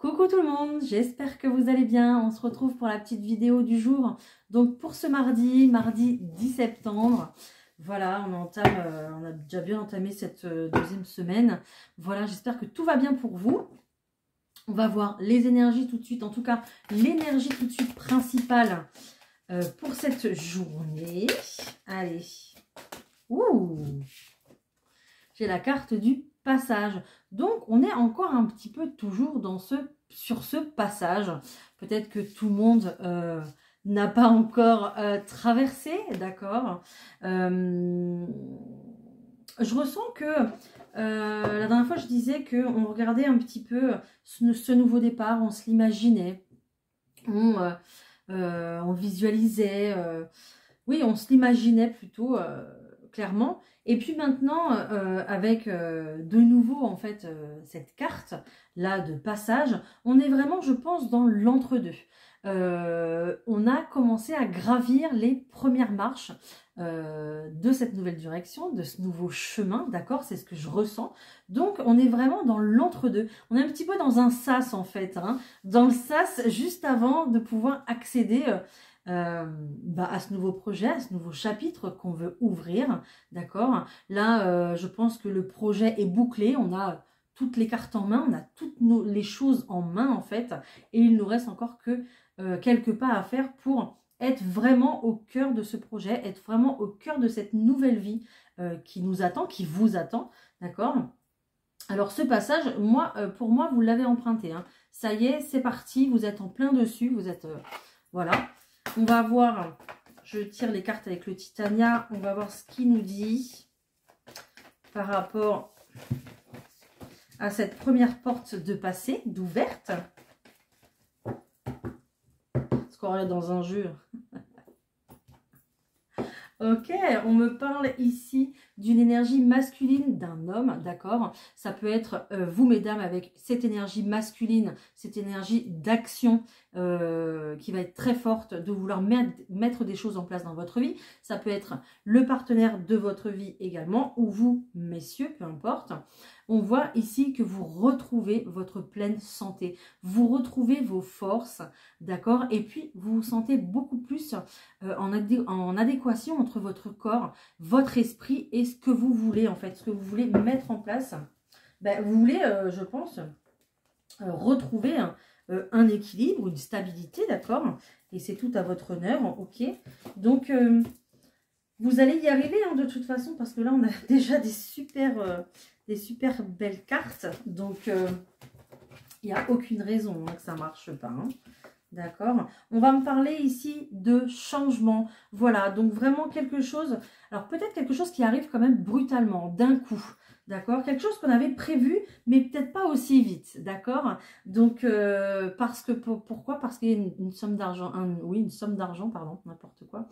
Coucou tout le monde, j'espère que vous allez bien. On se retrouve pour la petite vidéo du jour. Donc pour ce mardi 10 septembre, voilà, on a déjà bien entamé cette deuxième semaine. Voilà, j'espère que tout va bien pour vous. On va voir les énergies tout de suite, en tout cas l'énergie tout de suite principale pour cette journée. Allez, ouh, j'ai la carte du passage. Donc, on est encore un petit peu toujours sur ce passage. Peut-être que tout le monde n'a pas encore traversé, d'accord. Je ressens que la dernière fois, je disais qu'on regardait un petit peu ce nouveau départ, on se l'imaginait, on visualisait, oui, on se l'imaginait plutôt clairement. Et puis maintenant, avec de nouveau en fait cette carte là de passage, on est vraiment, je pense, dans l'entre-deux. On a commencé à gravir les premières marches de cette nouvelle direction, de ce nouveau chemin, d'accord? C'est ce que je ressens. Donc, on est vraiment dans l'entre-deux. On est un petit peu dans un sas en fait, hein, dans le sas juste avant de pouvoir accéder à ce nouveau projet, à ce nouveau chapitre qu'on veut ouvrir, d'accord? Là, je pense que le projet est bouclé, on a toutes les cartes en main, on a toutes les choses en main en fait, et il nous reste encore que quelques pas à faire pour être vraiment au cœur de ce projet, être vraiment au cœur de cette nouvelle vie qui nous attend, qui vous attend, d'accord? Alors ce passage, moi, pour moi, vous l'avez emprunté, hein. Ça y est, c'est parti, vous êtes en plein dessus, vous êtes... voilà. On va voir, je tire les cartes avec le Titania, on va voir ce qu'il nous dit par rapport à cette première porte de passé, d'ouverte. Parce qu'on est dans un jeu. Ok, on me parle ici d'une énergie masculine d'un homme, d'accord? Ça peut être vous, mesdames, avec cette énergie masculine, cette énergie d'action qui va être très forte, de vouloir mettre des choses en place dans votre vie. Ça peut être le partenaire de votre vie également, ou vous, messieurs, peu importe. On voit ici que vous retrouvez votre pleine santé, vous retrouvez vos forces, d'accord? Et puis, vous vous sentez beaucoup plus en adéquation entre votre corps, votre esprit et ce que vous voulez en fait, ce que vous voulez mettre en place. Ben, vous voulez, je pense, retrouver un équilibre, une stabilité, d'accord? Et c'est tout à votre honneur, ok? Donc, vous allez y arriver hein, de toute façon, parce que là, on a déjà des super belles cartes. Donc, il n'y a aucune raison hein, que ça ne marche pas. Hein. D'accord. On va me parler ici de changement. Voilà, donc vraiment quelque chose... Alors peut-être quelque chose qui arrive quand même brutalement, d'un coup. D'accord. Quelque chose qu'on avait prévu, mais peut-être pas aussi vite. D'accord. Donc, parce que... Pourquoi? Parce qu'il y a une somme d'argent... Oui, une somme d'argent, pardon, n'importe quoi.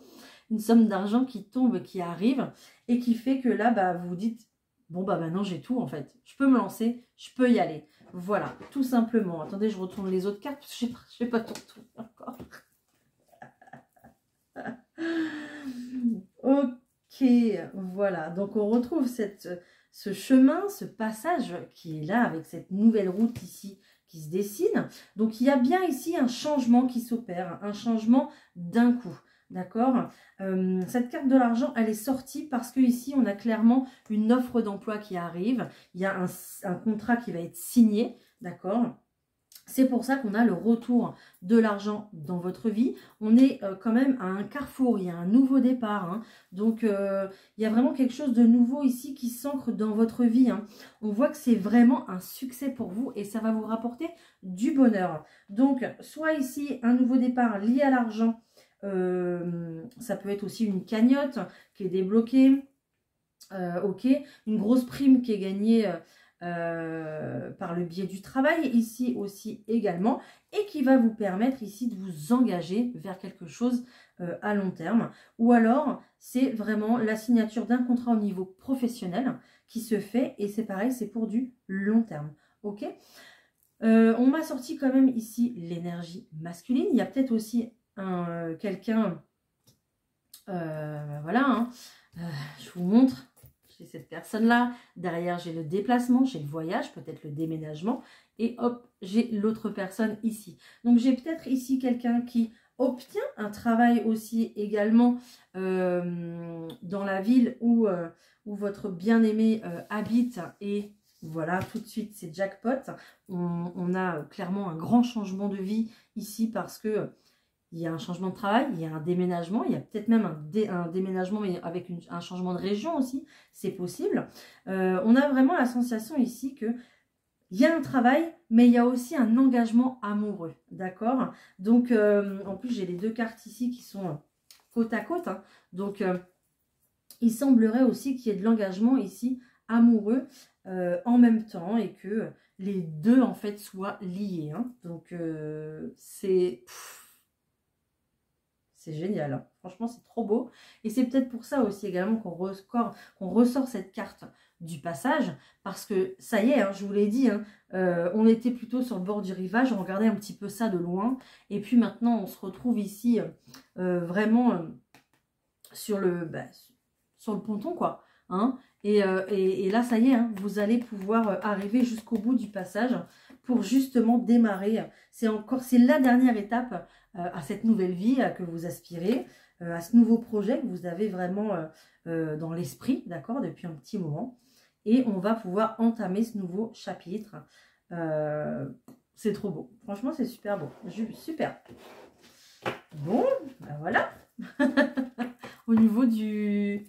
Une somme d'argent qui tombe, qui arrive, et qui fait que là, bah, vous vous dites... Bon, bah maintenant j'ai tout en fait. Je peux me lancer, je peux y aller. Voilà, tout simplement. Attendez, je retourne les autres cartes, parce que je n'ai pas tout retourné encore. Ok, voilà. Donc on retrouve ce chemin, ce passage qui est là avec cette nouvelle route ici qui se dessine. Donc il y a bien ici un changement qui s'opère, un changement d'un coup. D'accord. Cette carte de l'argent, elle est sortie parce que ici on a clairement une offre d'emploi qui arrive. Il y a un contrat qui va être signé. D'accord. C'est pour ça qu'on a le retour de l'argent dans votre vie. On est quand même à un carrefour, il y a un nouveau départ. Hein. Donc, il y a vraiment quelque chose de nouveau ici qui s'ancre dans votre vie. Hein. On voit que c'est vraiment un succès pour vous et ça va vous rapporter du bonheur. Donc, soit ici, un nouveau départ lié à l'argent. Ça peut être aussi une cagnotte qui est débloquée. Ok, une grosse prime qui est gagnée... par le biais du travail, ici aussi également, et qui va vous permettre ici de vous engager vers quelque chose à long terme. Ou alors, c'est vraiment la signature d'un contrat au niveau professionnel qui se fait, et c'est pareil, c'est pour du long terme. Ok, on m'a sorti quand même ici l'énergie masculine. Il y a peut-être aussi quelqu'un, voilà, hein, je vous montre. j'ai cette personne-là, derrière j'ai le déplacement, j'ai le voyage, peut-être le déménagement, et hop, j'ai l'autre personne ici. Donc j'ai peut-être ici quelqu'un qui obtient un travail aussi également dans la ville où votre bien-aimé habite, et voilà, tout de suite c'est jackpot. On a clairement un grand changement de vie ici parce que il y a un changement de travail, il y a un déménagement, il y a peut-être même un déménagement mais avec un changement de région aussi, c'est possible. On a vraiment la sensation ici que il y a un travail, mais il y a aussi un engagement amoureux, d'accord? Donc, en plus, j'ai les deux cartes ici qui sont côte à côte, hein. Donc, il semblerait aussi qu'il y ait de l'engagement ici amoureux en même temps et que les deux, en fait, soient liés, hein. Donc, c'est génial, hein. Franchement, c'est trop beau. Et c'est peut-être pour ça aussi également qu'on ressort cette carte du passage, parce que ça y est, hein, je vous l'ai dit, hein, on était plutôt sur le bord du rivage, on regardait un petit peu ça de loin, et puis maintenant on se retrouve ici vraiment sur le ponton, quoi, hein, et là ça y est, hein, vous allez pouvoir arriver jusqu'au bout du passage pour justement démarrer. C'est la dernière étape à cette nouvelle vie que vous aspirez, à ce nouveau projet que vous avez vraiment dans l'esprit, d'accord, depuis un petit moment. Et on va pouvoir entamer ce nouveau chapitre. C'est trop beau. Franchement, c'est super beau. Super. Bon, ben voilà. Au niveau du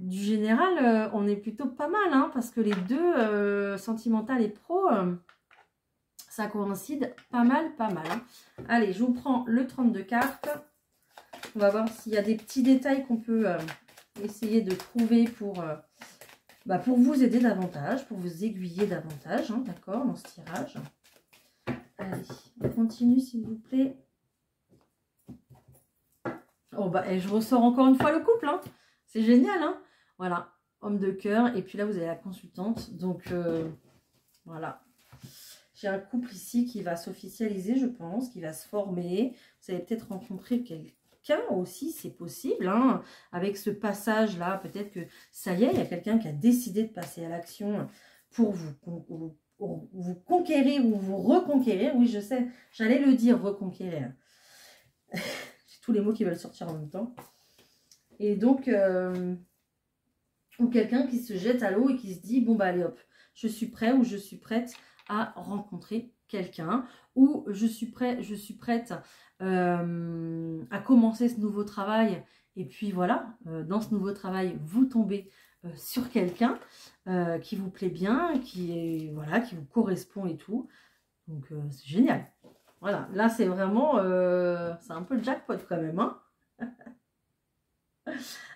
général, on est plutôt pas mal, hein, parce que les deux, sentimental et pro, ça coïncide pas mal, hein. Allez, je vous prends le 32 cartes. On va voir s'il y a des petits détails qu'on peut essayer de trouver pour vous aider davantage, pour vous aiguiller davantage, hein, d'accord, dans ce tirage. Allez, on continue s'il vous plaît. Oh et je ressors encore une fois le couple, hein. C'est génial, hein. Voilà, homme de cœur, et puis là vous avez la consultante, donc voilà. J'ai un couple ici qui va s'officialiser, je pense, qui va se former. Vous allez peut-être rencontrer quelqu'un aussi, c'est possible, hein, avec ce passage-là. Peut-être que ça y est, il y a quelqu'un qui a décidé de passer à l'action pour vous conquérir ou vous reconquérir. Oui, je sais, j'allais le dire, reconquérir. J'ai tous les mots qui veulent sortir en même temps. Et donc, ou quelqu'un qui se jette à l'eau et qui se dit, bon bah allez hop, je suis prêt ou je suis prête à rencontrer quelqu'un, ou je suis prête à commencer ce nouveau travail, et puis voilà, dans ce nouveau travail, vous tombez sur quelqu'un qui vous plaît bien, qui vous correspond et tout, donc c'est génial. Voilà, là c'est vraiment, c'est un peu le jackpot quand même, hein.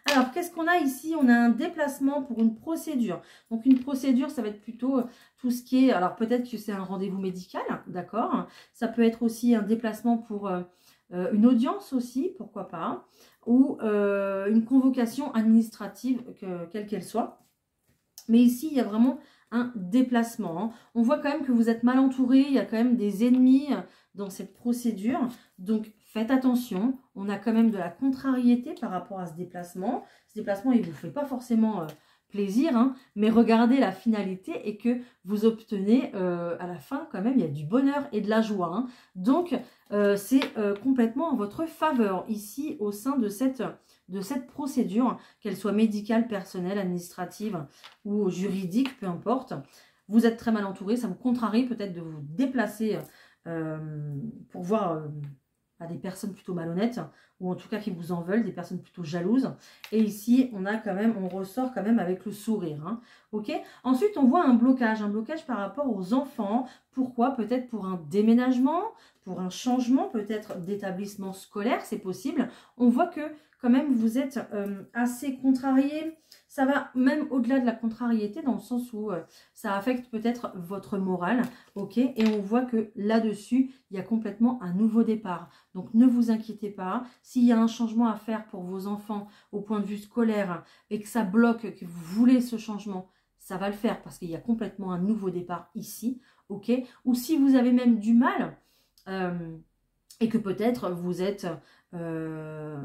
Alors, qu'est-ce qu'on a ici? On a un déplacement pour une procédure. Donc, une procédure, ça va être plutôt tout ce qui est... Alors, peut-être que c'est un rendez-vous médical, d'accord? Ça peut être aussi un déplacement pour une audience aussi, pourquoi pas. Ou une convocation administrative, quelle qu'elle soit. Mais ici, il y a vraiment un déplacement, hein. On voit quand même que vous êtes mal entouré. Il y a quand même des ennemis dans cette procédure. Donc, faites attention, on a quand même de la contrariété par rapport à ce déplacement. Ce déplacement, il ne vous fait pas forcément plaisir, hein, mais regardez la finalité et que vous obtenez à la fin quand même, il y a du bonheur et de la joie, hein. Donc, c'est complètement en votre faveur ici au sein de cette procédure, qu'elle soit médicale, personnelle, administrative ou juridique, peu importe. Vous êtes très mal entouré, ça me contrarie peut-être de vous déplacer pour voir... à des personnes plutôt malhonnêtes, ou en tout cas qui vous en veulent, des personnes plutôt jalouses. Et ici, on ressort quand même avec le sourire, hein. Ok. Ensuite, on voit un blocage par rapport aux enfants. Pourquoi? Peut-être pour un déménagement, pour un changement, peut-être d'établissement scolaire, c'est possible. On voit que quand même, vous êtes assez contrarié. Ça va même au-delà de la contrariété, dans le sens où ça affecte peut-être votre morale, ok? Et on voit que là-dessus, il y a complètement un nouveau départ. Donc, ne vous inquiétez pas. S'il y a un changement à faire pour vos enfants au point de vue scolaire et que ça bloque, que vous voulez ce changement, ça va le faire parce qu'il y a complètement un nouveau départ ici, ok? Ou si vous avez même du mal et que peut-être vous êtes dans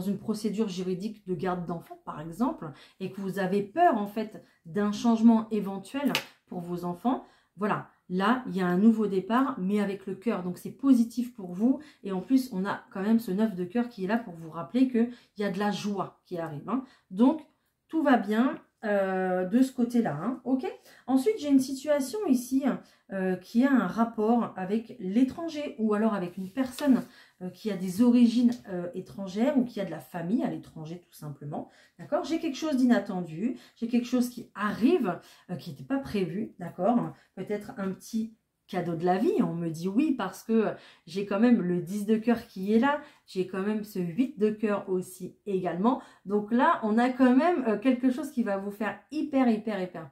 une procédure juridique de garde d'enfants, par exemple, et que vous avez peur, en fait, d'un changement éventuel pour vos enfants. Voilà, là, il y a un nouveau départ, mais avec le cœur. Donc, c'est positif pour vous. Et en plus, on a quand même ce 9 de cœur qui est là pour vous rappeler qu'il y a de la joie qui arrive. Hein. Donc, tout va bien de ce côté-là. Hein, ok. Ensuite, j'ai une situation ici qui a un rapport avec l'étranger ou alors avec une personne qui a des origines étrangères ou qui a de la famille à l'étranger tout simplement. D'accord. J'ai quelque chose d'inattendu. J'ai quelque chose qui arrive qui n'était pas prévu. D'accord. Peut-être un petit cadeau de la vie, on me dit oui parce que j'ai quand même le 10 de cœur qui est là, j'ai quand même ce 8 de cœur aussi également, donc là on a quand même quelque chose qui va vous faire hyper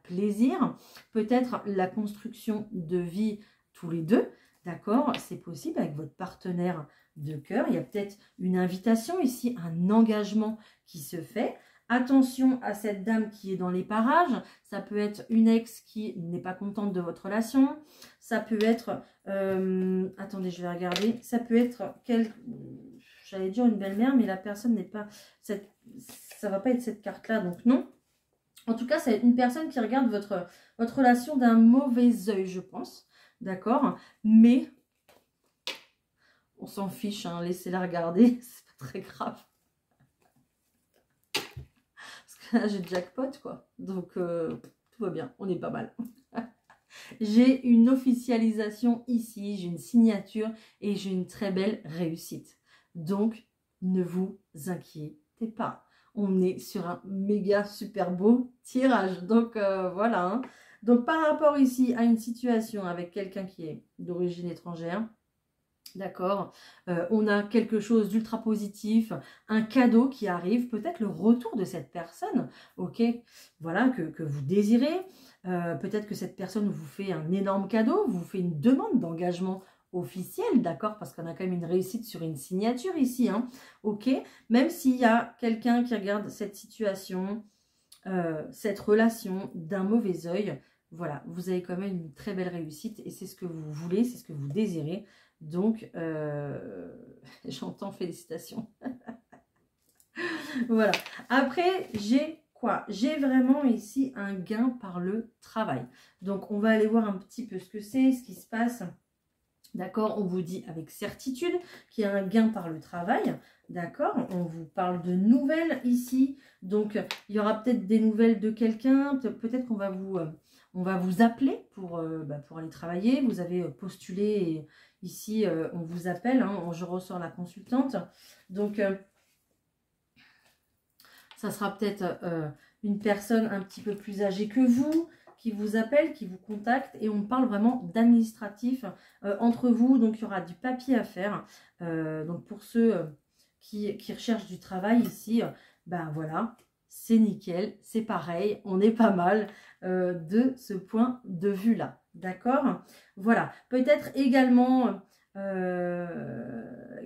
plaisir, peut-être la construction de vie tous les deux, d'accord, c'est possible avec votre partenaire de cœur, il y a peut-être une invitation ici, un engagement qui se fait. Attention à cette dame qui est dans les parages, ça peut être une ex qui n'est pas contente de votre relation, ça peut être, attendez je vais regarder, ça peut être, j'allais dire une belle-mère mais la personne n'est pas, ça va pas être cette carte-là donc non. En tout cas c'est une personne qui regarde votre relation d'un mauvais œil je pense, d'accord, mais on s'en fiche, hein, laissez-la regarder, c'est pas très grave. J'ai jackpot quoi, donc tout va bien, on est pas mal. J'ai une officialisation ici, j'ai une signature et j'ai une très belle réussite. Donc ne vous inquiétez pas, on est sur un méga super beau tirage. Donc voilà. Hein. Donc par rapport ici à une situation avec quelqu'un qui est d'origine étrangère, d'accord, on a quelque chose d'ultra positif, un cadeau qui arrive, peut-être le retour de cette personne, ok, voilà, que vous désirez, peut-être que cette personne vous fait un énorme cadeau, vous fait une demande d'engagement officiel, d'accord, parce qu'on a quand même une réussite sur une signature ici, hein, ok, même s'il y a quelqu'un qui regarde cette situation, cette relation d'un mauvais œil, voilà, vous avez quand même une très belle réussite et c'est ce que vous voulez, c'est ce que vous désirez. Donc, j'entends félicitations. Voilà. Après, j'ai quoi? J'ai vraiment ici un gain par le travail. Donc, on va aller voir un petit peu ce que c'est, ce qui se passe. D'accord? On vous dit avec certitude qu'il y a un gain par le travail. D'accord? On vous parle de nouvelles ici. Donc, il y aura peut-être des nouvelles de quelqu'un. Peut-être qu'on va vous appeler pour aller travailler. Vous avez postulé et ici, on vous appelle. Hein, je ressors la consultante. Donc, ça sera peut-être une personne un petit peu plus âgée que vous qui vous appelle, qui vous contacte. Et on parle vraiment d'administratif entre vous. Donc, il y aura du papier à faire. Donc, pour ceux qui recherchent du travail ici, ben voilà, c'est nickel, c'est pareil, on est pas mal de ce point de vue-là, d'accord? Voilà, peut-être également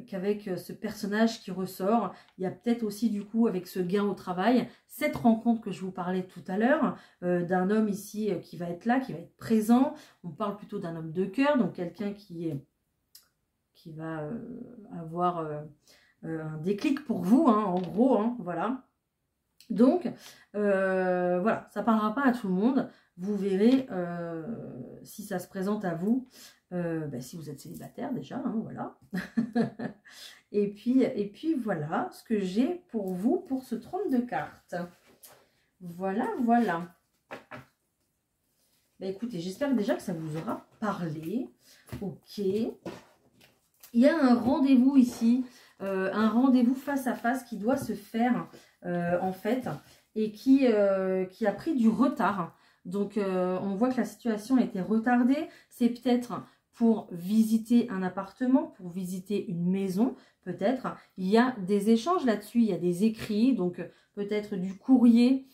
qu'avec ce personnage qui ressort, il y a peut-être aussi du coup avec ce gain au travail, cette rencontre que je vous parlais tout à l'heure, d'un homme ici qui va être là, qui va être présent, on parle plutôt d'un homme de cœur, donc quelqu'un qui va avoir un déclic pour vous, hein, en gros, hein, voilà. Donc, voilà, ça ne parlera pas à tout le monde. Vous verrez si ça se présente à vous, si vous êtes célibataire déjà, hein, voilà. et puis, voilà ce que j'ai pour vous pour ce 32 cartes. Voilà, voilà. Ben, écoutez, j'espère déjà que ça vous aura parlé. Ok. Il y a un rendez-vous ici, un rendez-vous face à face qui doit se faire en fait et qui a pris du retard. Donc on voit que la situation a été retardée. C'est peut-être pour visiter un appartement, pour visiter une maison, peut-être. Il y a des échanges là-dessus, il y a des écrits, donc peut-être du courrier,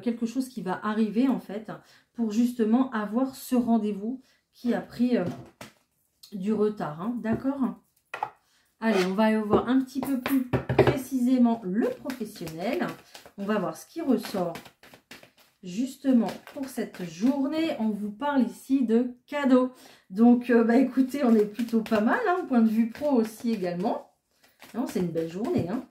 quelque chose qui va arriver en fait pour justement avoir ce rendez-vous qui a pris du retard, hein, d'accord? Allez, on va aller voir un petit peu plus précisément le professionnel. On va voir ce qui ressort justement, pour cette journée, on vous parle ici de cadeaux. Donc, bah écoutez, on est plutôt pas mal, hein, point de vue pro aussi également. Non, c'est une belle journée, hein.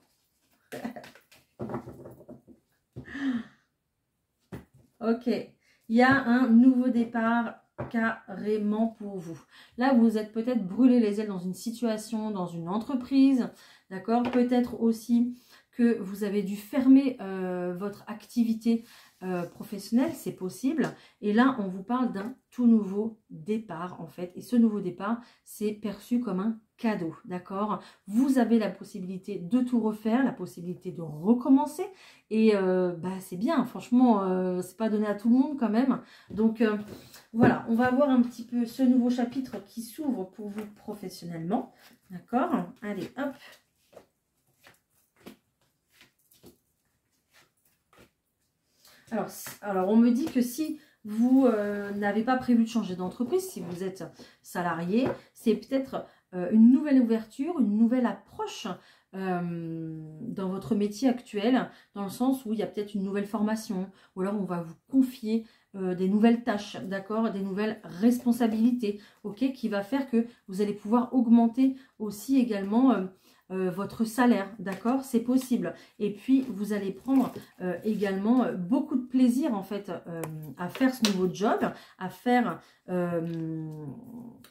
Ok, il y a un nouveau départ carrément pour vous. Là, vous êtes peut-être brûlé les ailes dans une situation, dans une entreprise, d'accord? Peut-être aussi que vous avez dû fermer votre activité professionnelle, c'est possible. Et là, on vous parle d'un tout nouveau départ, en fait. Et ce nouveau départ, c'est perçu comme un cadeau, d'accord? Vous avez la possibilité de tout refaire, la possibilité de recommencer. Et bah, c'est bien, franchement, c'est pas donné à tout le monde quand même. Donc, voilà, on va voir un petit peu ce nouveau chapitre qui s'ouvre pour vous professionnellement, d'accord? Allez, hop. Alors, on me dit que si vous n'avez pas prévu de changer d'entreprise, si vous êtes salarié, c'est peut-être une nouvelle ouverture, une nouvelle approche dans votre métier actuel, dans le sens où il y a peut-être une nouvelle formation, ou alors on va vous confier des nouvelles tâches, d'accord, des nouvelles responsabilités, ok, qui va faire que vous allez pouvoir augmenter aussi également votre salaire, d'accord, c'est possible. Et puis vous allez prendre également beaucoup de plaisir en fait à faire ce nouveau job, à faire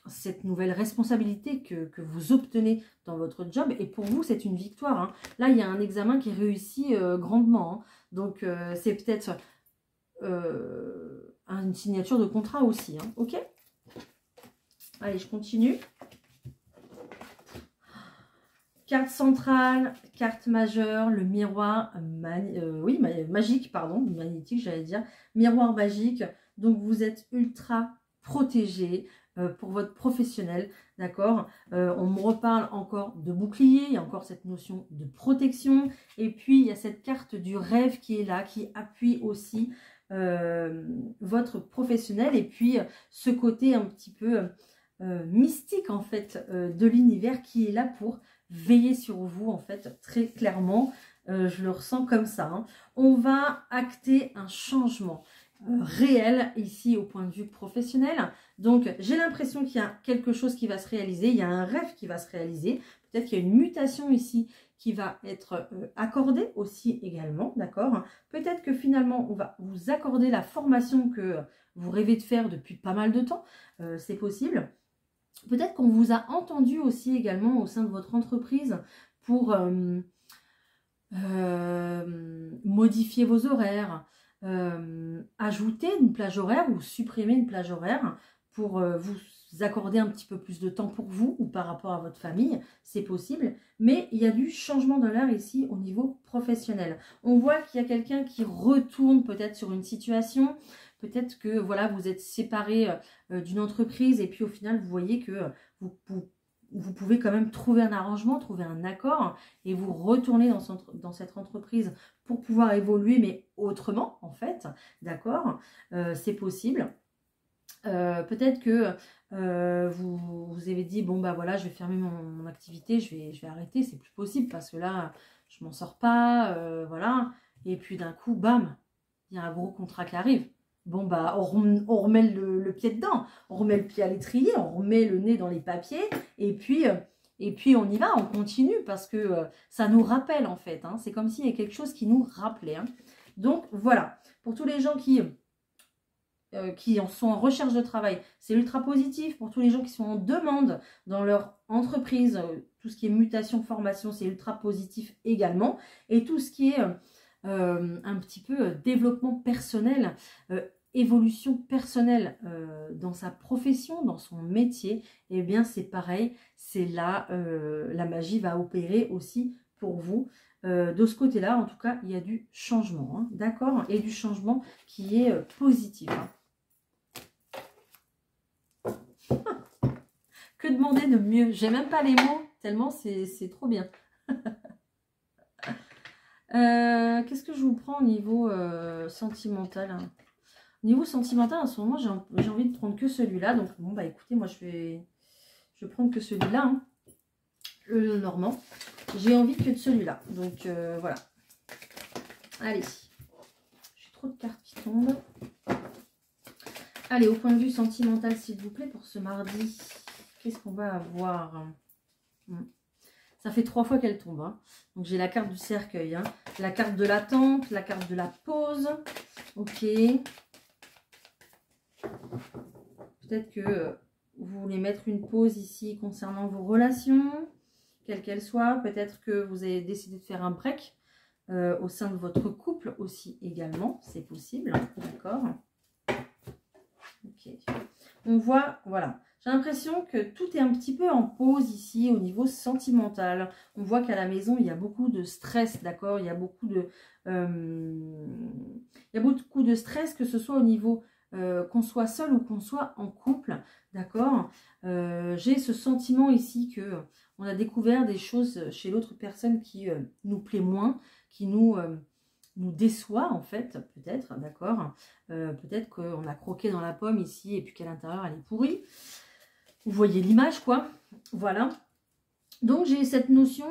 cette nouvelle responsabilité que vous obtenez dans votre job. Et pour vous, c'est une victoire, hein. Là, il y a un examen qui réussit grandement, hein. Donc, c'est peut-être une signature de contrat aussi, hein. Ok? Allez, je continue. Carte centrale, carte majeure, le miroir magique, pardon, magnétique, j'allais dire, miroir magique. Donc, vous êtes ultra protégé pour votre professionnel, d'accord. On me reparle encore de bouclier, il y a encore cette notion de protection. Et puis, il y a cette carte du rêve qui est là, qui appuie aussi votre professionnel. Et puis, ce côté un petit peu mystique, en fait, de l'univers qui est là pour veiller sur vous, en fait, très clairement. Je le ressens comme ça, hein. On va acter un changement réel ici au point de vue professionnel. Donc, j'ai l'impression qu'il y a quelque chose qui va se réaliser. Il y a un rêve qui va se réaliser. Peut-être qu'il y a une mutation ici qui va être accordée aussi également, d'accord? Peut-être que finalement, on va vous accorder la formation que vous rêvez de faire depuis pas mal de temps. C'est possible. Peut-être qu'on vous a entendu aussi également au sein de votre entreprise pour modifier vos horaires, ajouter une plage horaire ou supprimer une plage horaire pour vous accorder un petit peu plus de temps pour vous ou par rapport à votre famille, c'est possible. Mais il y a du changement d'horaire ici au niveau professionnel. On voit qu'il y a quelqu'un qui retourne peut-être sur une situation. Peut-être que voilà, vous êtes séparé d'une entreprise et puis au final, vous voyez que vous pouvez quand même trouver un arrangement, trouver un accord et vous retourner dans cette entreprise pour pouvoir évoluer, mais autrement en fait, d'accord, c'est possible. Peut-être que vous avez dit, bon bah voilà, je vais fermer mon activité, je vais arrêter, c'est plus possible parce que là, je m'en sors pas, voilà. Et puis d'un coup, bam, il y a un gros contrat qui arrive. Bon, bah, on remet le pied dedans, on remet le pied à l'étrier, on remet le nez dans les papiers, et puis on y va, on continue, parce que ça nous rappelle, en fait, hein. C'est comme s'il y avait quelque chose qui nous rappelait, hein. Donc, voilà. Pour tous les gens qui sont en recherche de travail, c'est ultra positif. Pour tous les gens qui sont en demande dans leur entreprise, tout ce qui est mutation, formation, c'est ultra positif également. Et tout ce qui est un petit peu développement personnel, évolution personnelle dans sa profession, dans son métier, eh bien c'est pareil, c'est là la magie va opérer aussi pour vous. De ce côté-là, en tout cas, il y a du changement, hein, d'accord? Et du changement qui est positif, hein. Que demander de mieux? J'ai même pas les mots, tellement c'est trop bien. Qu'est-ce que je vous prends au niveau sentimental, hein? Au niveau sentimental, en ce moment, j'ai envie de prendre que celui-là. Donc, bon, bah écoutez, moi, je vais prendre que celui-là, hein, le normand. J'ai envie que de celui-là. Donc, voilà. Allez. Je suis trop de cartes qui tombent. Allez, au point de vue sentimental, s'il vous plaît, pour ce mardi, qu'est-ce qu'on va avoir? Ça fait 3 fois qu'elle tombe. Hein. Donc, j'ai la carte du cercueil, hein, la carte de l'attente, la carte de la pause. Ok. Peut-être que vous voulez mettre une pause ici concernant vos relations, quelles qu'elles soient. Peut-être que vous avez décidé de faire un break au sein de votre couple aussi également. C'est possible, d'accord? Ok. On voit, voilà. J'ai l'impression que tout est un petit peu en pause ici au niveau sentimental. On voit qu'à la maison, il y a beaucoup de stress, d'accord? Il y a beaucoup de stress, que ce soit au niveau qu'on soit seul ou qu'on soit en couple, d'accord? J'ai ce sentiment ici que on a découvert des choses chez l'autre personne qui nous plaît moins, qui nous déçoit en fait, peut-être, d'accord? Peut-être qu'on a croqué dans la pomme ici et puis qu'à l'intérieur elle est pourrie. Vous voyez l'image, quoi. Voilà. Donc, j'ai cette notion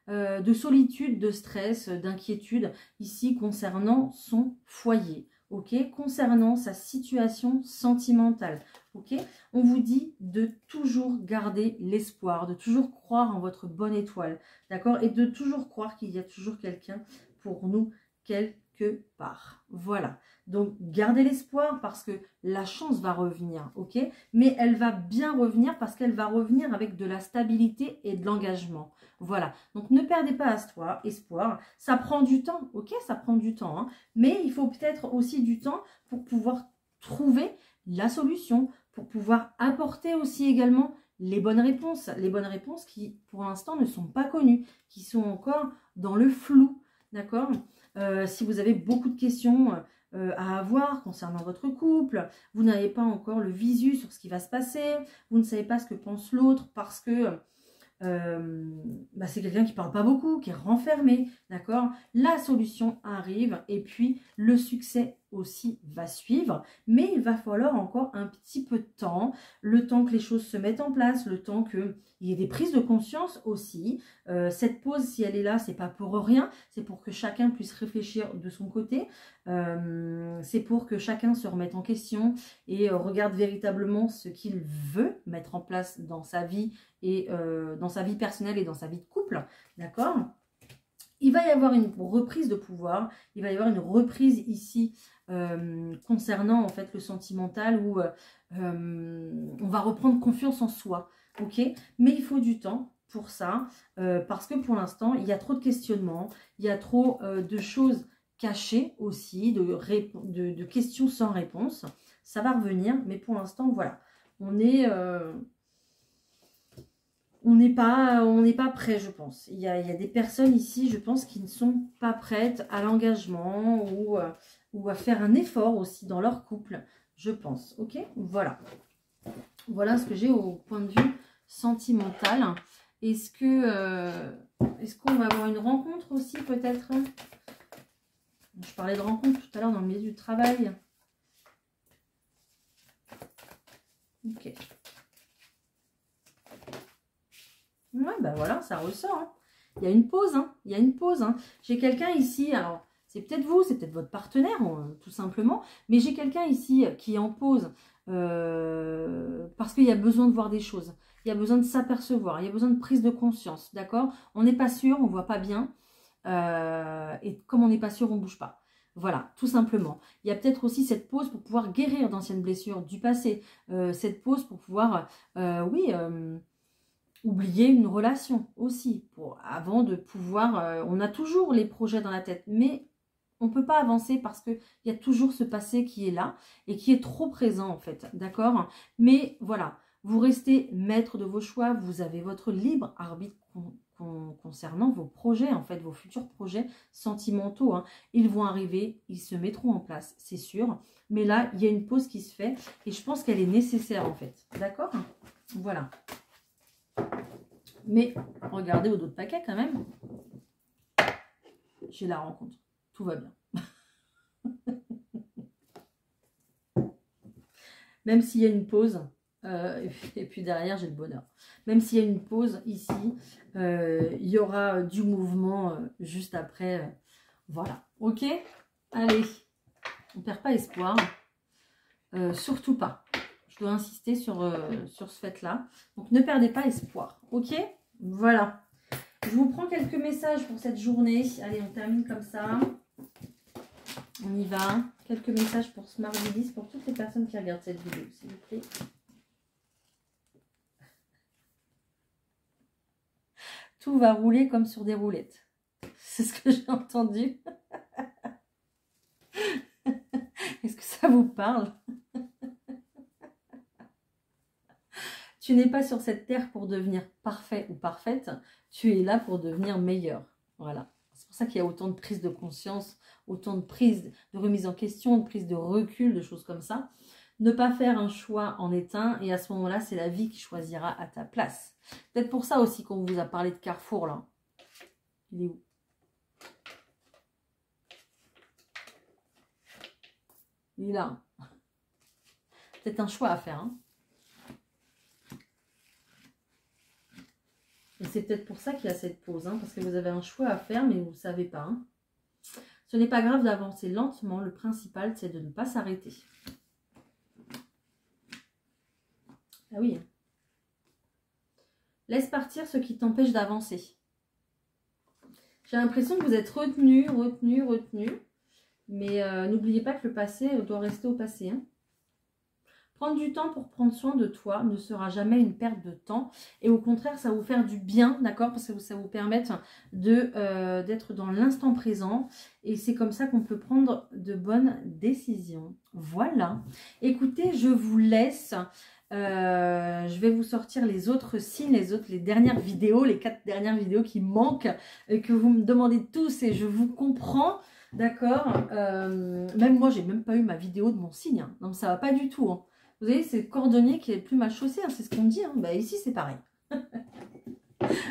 de solitude, de stress, d'inquiétude ici concernant son foyer. Ok, concernant sa situation sentimentale. Ok, on vous dit de toujours garder l'espoir, de toujours croire en votre bonne étoile. D'accord, et de toujours croire qu'il y a toujours quelqu'un pour nous quelque part. Voilà. Donc, gardez l'espoir parce que la chance va revenir, ok? Mais elle va bien revenir parce qu'elle va revenir avec de la stabilité et de l'engagement. Voilà. Donc, ne perdez pas espoir. Ça prend du temps, ok? Ça prend du temps. Hein, mais il faut peut-être aussi du temps pour pouvoir trouver la solution, pour pouvoir apporter aussi également les bonnes réponses. Les bonnes réponses qui, pour l'instant, ne sont pas connues, qui sont encore dans le flou, d'accord? Si vous avez beaucoup de questions à avoir concernant votre couple, vous n'avez pas encore le visu sur ce qui va se passer, vous ne savez pas ce que pense l'autre parce que c'est quelqu'un qui parle pas beaucoup, qui est renfermé, d'accord? La solution arrive et puis le succès aussi va suivre, mais il va falloir encore un petit peu de temps, le temps que les choses se mettent en place, le temps qu'il y ait des prises de conscience aussi. Cette pause, si elle est là, c'est pas pour rien, c'est pour que chacun puisse réfléchir de son côté, c'est pour que chacun se remette en question et regarde véritablement ce qu'il veut mettre en place dans sa vie et dans sa vie personnelle et dans sa vie de couple, d'accord? Il va y avoir une reprise de pouvoir, il va y avoir une reprise ici concernant en fait le sentimental où on va reprendre confiance en soi, ok? Mais il faut du temps pour ça parce que pour l'instant il y a trop de questionnements, il y a trop de choses cachées aussi, de questions sans réponse. Ça va revenir, mais pour l'instant voilà, on n'est pas prêt, je pense. Il y a des personnes ici, je pense, qui ne sont pas prêtes à l'engagement ou à faire un effort aussi dans leur couple, je pense. Ok, voilà. Voilà ce que j'ai au point de vue sentimental. Est-ce qu'on va avoir une rencontre aussi, peut-être? Je parlais de rencontre tout à l'heure dans le milieu du travail. Ok. Ouais, ben voilà, ça ressort. Hein. Il y a une pause, hein. Il y a une pause. Hein. J'ai quelqu'un ici, alors c'est peut-être vous, c'est peut-être votre partenaire, tout simplement, mais j'ai quelqu'un ici qui est en pause parce qu'il y a besoin de voir des choses. Il y a besoin de s'apercevoir, il y a besoin de prise de conscience, d'accord? On n'est pas sûr, on ne voit pas bien, et comme on n'est pas sûr, on ne bouge pas. Voilà, tout simplement. Il y a peut-être aussi cette pause pour pouvoir guérir d'anciennes blessures du passé, cette pause pour pouvoir, oublier une relation aussi, avant de pouvoir... on a toujours les projets dans la tête, mais on ne peut pas avancer parce qu'il y a toujours ce passé qui est là et qui est trop présent en fait, d'accord? Mais voilà, vous restez maître de vos choix, vous avez votre libre arbitre concernant vos projets, en fait, vos futurs projets sentimentaux. Hein. Ils vont arriver, ils se mettront en place, c'est sûr. Mais là, il y a une pause qui se fait et je pense qu'elle est nécessaire en fait, d'accord? Voilà. Mais regardez au dos de paquet quand même. J'ai la rencontre. Tout va bien. Même s'il y a une pause, et puis derrière j'ai le bonheur. Même s'il y a une pause ici, il y aura du mouvement juste après. Voilà. Ok? Allez. On ne perd pas espoir. Surtout pas. Je dois insister sur ce fait-là. Donc, ne perdez pas espoir. Ok? Voilà. Je vous prends quelques messages pour cette journée. Allez, on termine comme ça. On y va. Quelques messages pour ce mardi 10 pour toutes les personnes qui regardent cette vidéo, s'il vous plaît. Tout va rouler comme sur des roulettes. C'est ce que j'ai entendu. Est-ce que ça vous parle? Tu n'es pas sur cette terre pour devenir parfait ou parfaite. Tu es là pour devenir meilleur. Voilà. C'est pour ça qu'il y a autant de prise de conscience, autant de prise de remise en question, de prise de recul, de choses comme ça. Ne pas faire un choix en est un, et à ce moment-là, c'est la vie qui choisira à ta place. Peut-être pour ça aussi qu'on vous a parlé de Carrefour, là. Il est où? Il est là. Peut-être un choix à faire, hein. Et c'est peut-être pour ça qu'il y a cette pause, hein, parce que vous avez un choix à faire, mais vous ne savez pas. Hein. Ce n'est pas grave d'avancer lentement, le principal, c'est de ne pas s'arrêter. Ah oui. Laisse partir ce qui t'empêche d'avancer. J'ai l'impression que vous êtes retenu. Mais n'oubliez pas que le passé doit rester au passé. Hein. Prendre du temps pour prendre soin de toi ne sera jamais une perte de temps. Et au contraire, ça va vous faire du bien, d'accord? Parce que ça va vous permettre d'être dans l'instant présent. Et c'est comme ça qu'on peut prendre de bonnes décisions. Voilà. Écoutez, je vous laisse. Je vais vous sortir les autres signes, les dernières vidéos, les 4 dernières vidéos qui manquent, que vous me demandez tous et je vous comprends. D'accord, même moi, j'ai même pas eu ma vidéo de mon signe. Hein. Non, ça va pas du tout. Hein. Vous voyez, c'est le cordonnier qui est le plus mal chaussé. Hein, c'est ce qu'on me dit. Hein. Bah, ici, c'est pareil.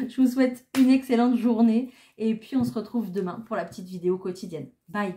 Je vous souhaite une excellente journée. Et puis, on se retrouve demain pour la petite vidéo quotidienne. Bye!